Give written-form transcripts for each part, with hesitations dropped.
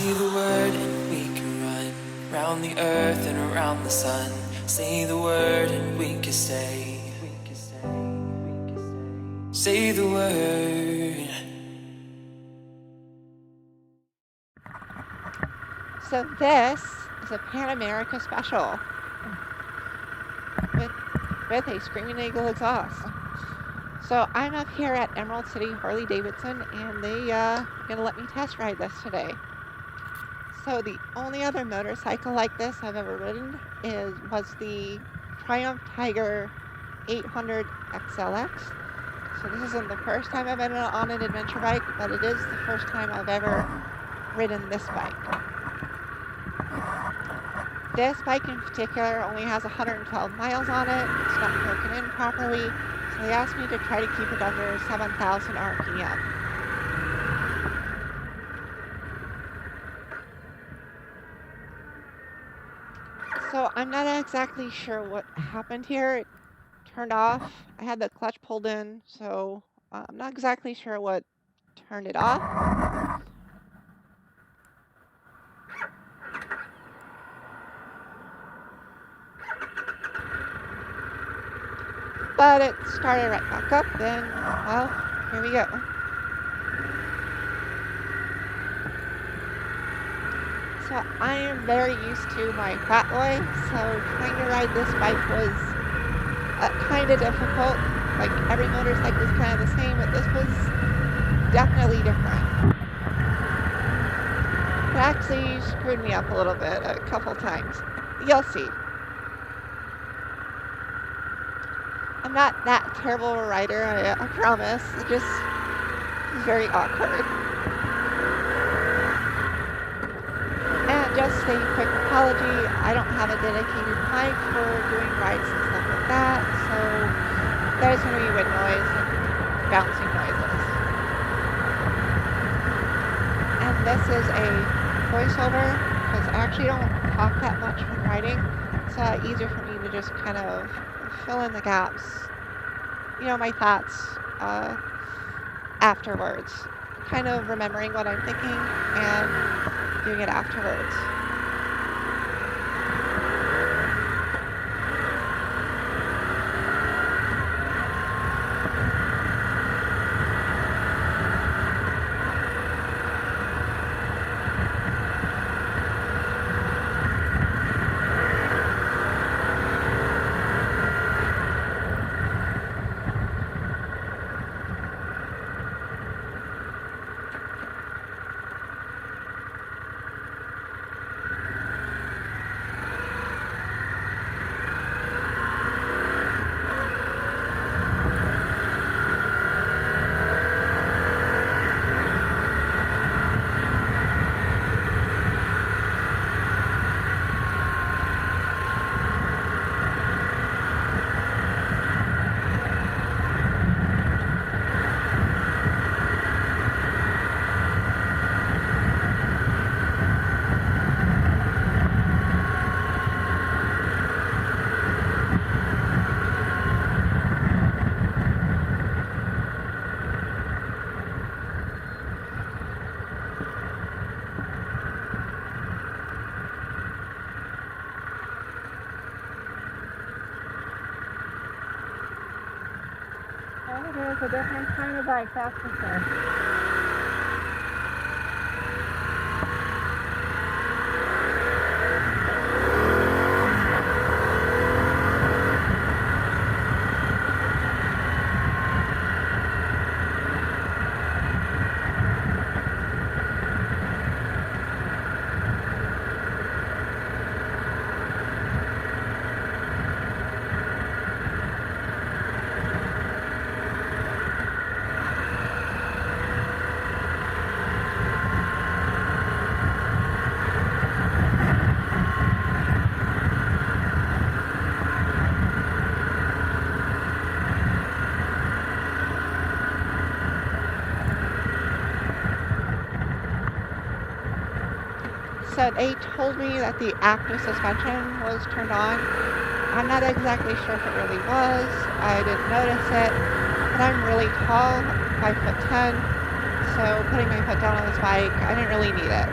Say the word and we can run round the earth and around the sun. Say the word and we can stay. Say the word. So this is a Pan America special with a Screaming Eagle exhaust. So I'm up here at Emerald City Harley-Davidson, and they are going to let me test ride this today. So the only other motorcycle like this I've ever ridden was the Triumph Tiger 800 XLX. So this isn't the first time I've been on an adventure bike, but it is the first time I've ever ridden this bike. This bike in particular only has 112 miles on it. It's not broken in properly, so they asked me to try to keep it under 7,000 RPM. So I'm not exactly sure what happened here. It turned off. I had the clutch pulled in, so I'm not exactly sure what turned it off. But it started right back up, then, well, here we go. So I am very used to my fat boy, so trying to ride this bike was kind of difficult. Like, every motorcycle is kind of the same, but this was definitely different. It actually screwed me up a little bit a couple times. You'll see. I'm not that terrible a rider, I promise. It just is very awkward. And just a quick apology, I don't have a dedicated mic for doing rides and stuff like that, so there's going to be wind noise and bouncing noises. And this is a voiceover, because I actually don't talk that much when riding. It's easier for me to just kind of fill in the gaps, you know, my thoughts afterwards. Kind of remembering what I'm thinking and doing it afterwards. It is a different kind of bike, that's for sure. So they told me that the active suspension was turned on. I'm not exactly sure if it really was. I didn't notice it. But I'm really tall, 5'10", so putting my foot down on this bike, I didn't really need it.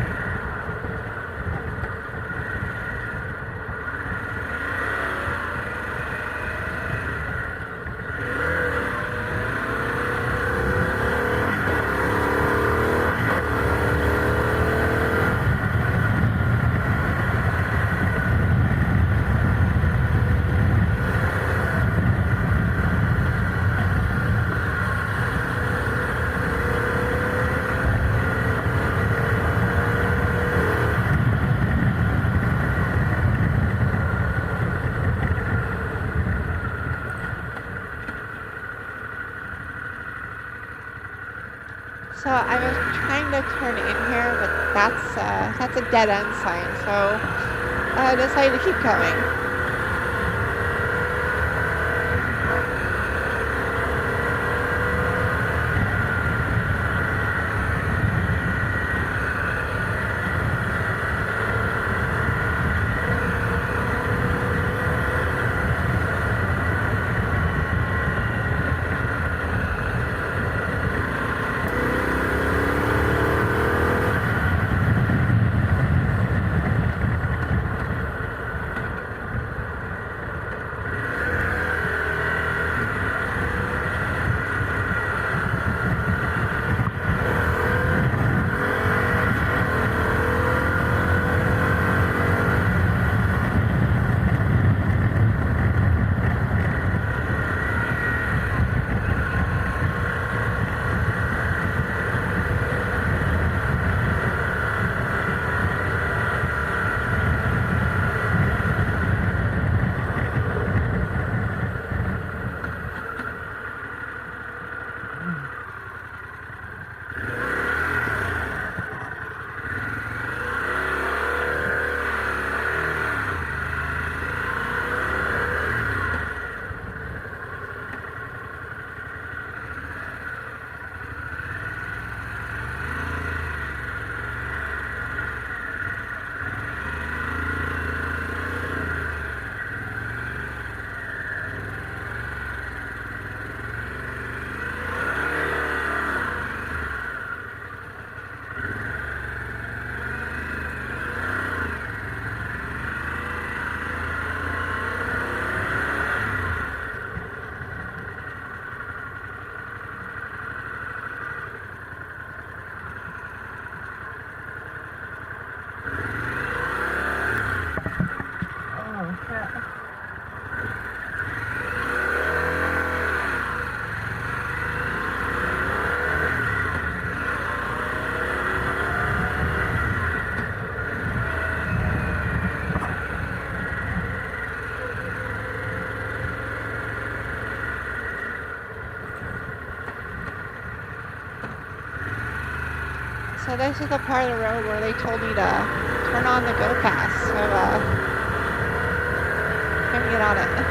So I was trying to turn in here, but that's a dead end sign. So I decided to keep going. So this is the part of the road where they told me to turn on the go fast. So I'm gonna get on it.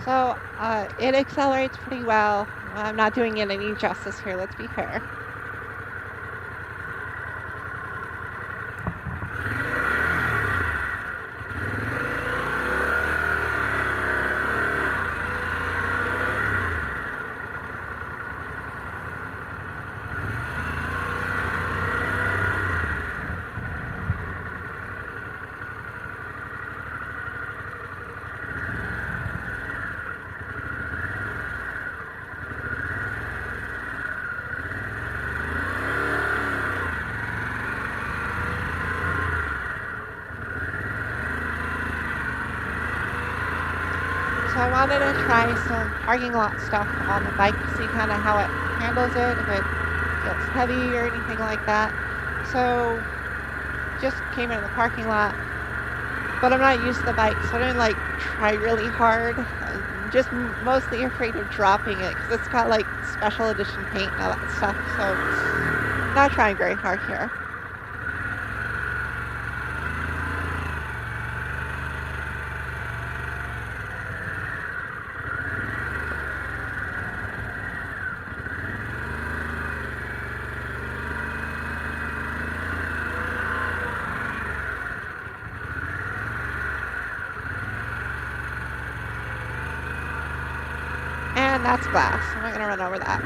So it accelerates pretty well. I'm not doing it any justice here, let's be fair. So I wanted to try some parking lot stuff on the bike to see kind of how it handles it, if it feels heavy or anything like that. So just came into the parking lot, but I'm not used to the bike, so I didn't like try really hard. I'm just mostly afraid of dropping it because it's got like special edition paint and all that stuff. So not trying very hard here. And that's glass. I'm not going to run over that.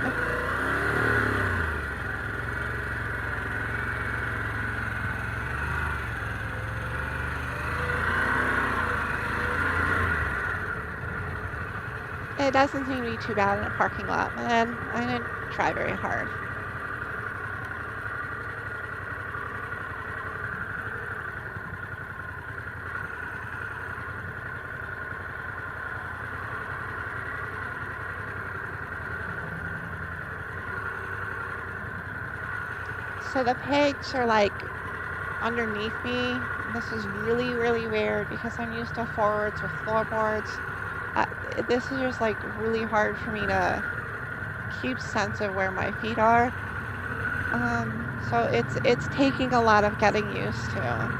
It doesn't seem to be too bad in a parking lot, and I didn't try very hard. So the pegs are like underneath me. This is really, really weird because I'm used to forwards with floorboards. This is just like really hard for me to keep sense of where my feet are. So it's taking a lot of getting used to.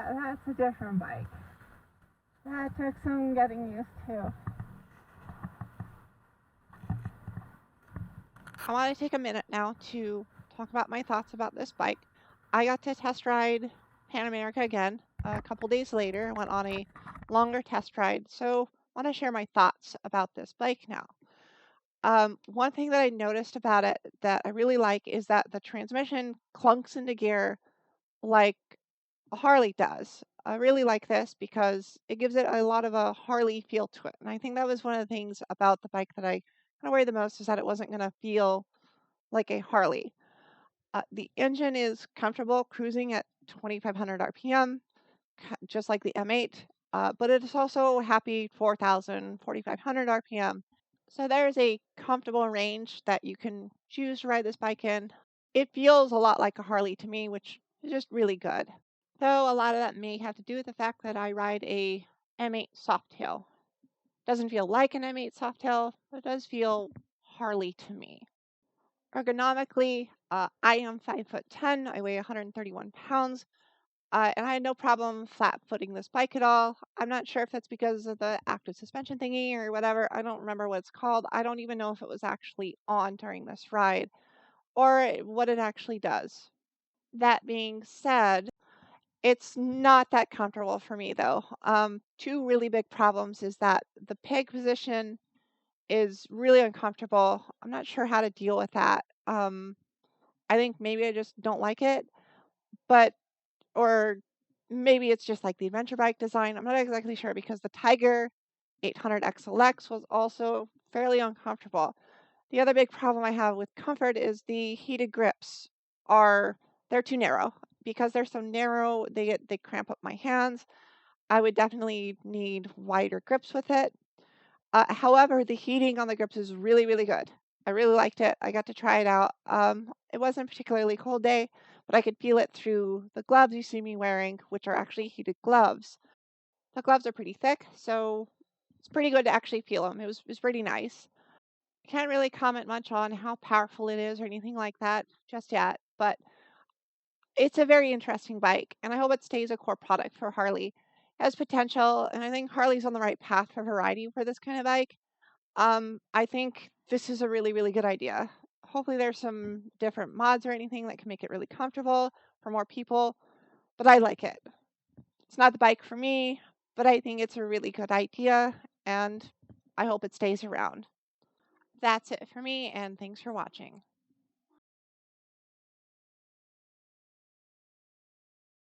That's a different bike. That took some getting used to. I want to take a minute now to talk about my thoughts about this bike. I got to test ride Pan America again a couple days later. I went on a longer test ride, so I want to share my thoughts about this bike now. One thing that I noticed about it that I really like is that the transmission clunks into gear like a Harley does. I really like this because it gives it a lot of a Harley feel to it. And I think that was one of the things about the bike that I kind of worried the most is that it wasn't going to feel like a Harley. The engine is comfortable cruising at 2,500 RPM, just like the M8, but it is also happy 4,000, 4,500 RPM. So there's a comfortable range that you can choose to ride this bike in. It feels a lot like a Harley to me, which is just really good. Though a lot of that may have to do with the fact that I ride a M8 Softail. Doesn't feel like an M8 Softail, but it does feel Harley to me. Ergonomically, I am 5'10". I weigh 131 pounds, and I had no problem flat-footing this bike at all. I'm not sure if that's because of the active suspension thingy or whatever. I don't remember what it's called. I don't even know if it was actually on during this ride or what it actually does. That being said, it's not that comfortable for me though. Two really big problems is that the peg position is really uncomfortable. I'm not sure how to deal with that. I think maybe I just don't like it, but or maybe it's just like the adventure bike design. I'm not exactly sure because the Tiger 800 XLX was also fairly uncomfortable. The other big problem I have with comfort is the heated grips they're too narrow. Because they're so narrow, they cramp up my hands. I would definitely need wider grips with it. However, the heating on the grips is really, really good. I really liked it. I got to try it out. It wasn't a particularly cold day, but I could feel it through the gloves you see me wearing, which are actually heated gloves. The gloves are pretty thick, so it's pretty good to actually feel them. It was pretty nice. Can't really comment much on how powerful it is or anything like that just yet, but it's a very interesting bike, and I hope it stays a core product for Harley. It has potential, and I think Harley's on the right path for variety for this kind of bike. I think this is a really, really good idea. Hopefully there's some different mods or anything that can make it really comfortable for more people, but I like it. It's not the bike for me, but I think it's a really good idea, and I hope it stays around. That's it for me, and thanks for watching.